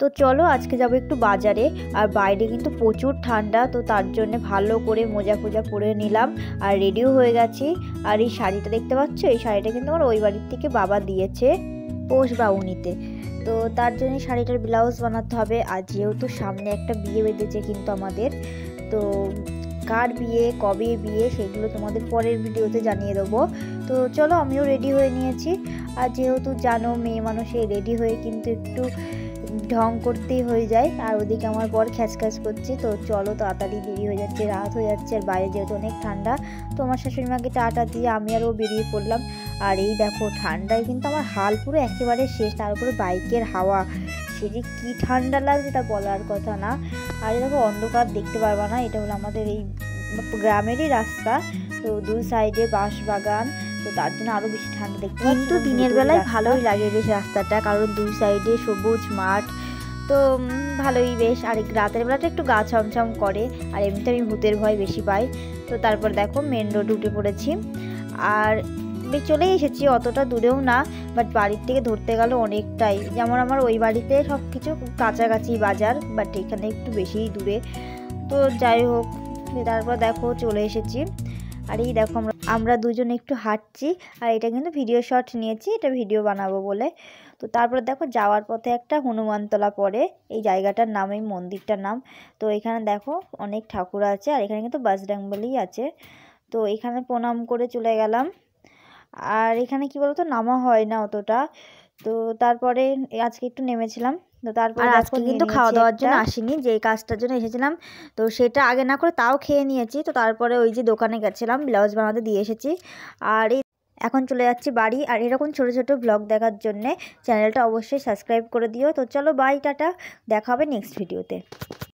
তো চলো আজকে যাবো একটু বাজারে। আর বাইরে কিন্তু প্রচুর ঠান্ডা, তো তার জন্য ভালো করে মোজা ফোজা পরে নিলাম আর রেডিও হয়ে গেছি। আর এই শাড়িটা দেখতে পাচ্ছ, এই শাড়িটা কিন্তু আমার ওই বাড়ির থেকে বাবা দিয়েছে পৌষ বাউনিতে। তো তার জন্য শাড়িটার ব্লাউজ বানাতে হবে। আর যেহেতু সামনে একটা বিয়ে বেঁধেছে কিন্তু আমাদের, তো কার বিয়ে কবে বিয়ে সেগুলো তোমাদের পরের ভিডিওতে জানিয়ে দেবো। তো চলো আমিও রেডি হয়ে নিয়েছি। আর যেহেতু জানো মেয়ে মানুষে রেডি হয়ে কিন্তু একটু ঢং করতেই হয়ে যায়। আর ওদিকে আমার বর খ্যাচখ্যাচ করছে। তো চলো তাড়াতাড়ি দেরি হয়ে যাচ্ছে, রাত হয়ে যাচ্ছে। আর বাইরে যেহেতু অনেক ঠান্ডা, তো আমার শাশুড়ি মাকে টাটা দিয়ে আমি আরও বেরিয়ে পড়লাম। আর এই দেখো ঠান্ডায় কিন্তু আমার হাল পুরো একেবারে শেষ। তার উপরে বাইকের হাওয়া, সে যে কী ঠান্ডা লাগছে তা বলার কথা না। আর দেখো অন্ধকার দেখতে পারবা না, এটা হলো আমাদের এই গ্রামেরই রাস্তা। তো দুই সাইডে বাঁশ বাগান, তো তার জন্য আরও বেশি ঠান্ডা দেখতে পাচ্ছি। কিন্তু দিনের বেলায় ভালোই লাগে বেশ রাস্তাটা, কারণ দুই সাইডে সবুজ মাঠ, তো ভালোই বেশ। আর রাতের বেলাটা একটু গা ছমছম করে, আর এমনিতে আমি ভূতের ভয় বেশি পাই। তো তারপর দেখো মেন রোড উঠে পড়েছি আর চলেই এসেছি। অতটা দূরেও না, বাট বাড়ির থেকে ধরতে গেল অনেকটাই। যেমন আমার ওই বাড়িতে সব কিছু কাছাকাছি বাজার, বাট এখানে একটু বেশিই দূরে। তো যাই হোক, তারপর দেখো চলে এসেছি। আর এই দেখো আমরা দুজন একটু হাঁটছি। আর এটা কিন্তু ভিডিও শট নিয়েছি, এটা ভিডিও বানাবো বলে। তো তারপর দেখো যাওয়ার পথে একটা হনুমানতলা পড়ে, এই জায়গাটার নাম, এই মন্দিরটার নাম। তো এখানে দেখো অনেক ঠাকুর আছে, আর এখানে কিন্তু বজরংবলী আছে। তো এখানে প্রণাম করে চলে গেলাম। আর এখানে কি বলতো নামা হয় না অতটা। তো তারপরে আজকে একটু নেমেছিলাম। তো তারপর আজকে কিন্তু খাওয়া দাওয়ার জন্য আসিনি, যে কাজটার জন্য এসেছিলাম তো সেটা আগে না করে তাও খেয়ে নিয়েছি। তো তারপরে ওই যে দোকানে গেছিলাম, ব্লাউজ বানাতে দিয়ে এসেছি। আর এই এখন চলে যাচ্ছি বাড়ি। আর এরকম ছোট ছোট ব্লগ দেখার জন্যে চ্যানেলটা অবশ্যই সাবস্ক্রাইব করে দিও। তো চলো বাই, টাটা, দেখা হবে নেক্সট ভিডিওতে।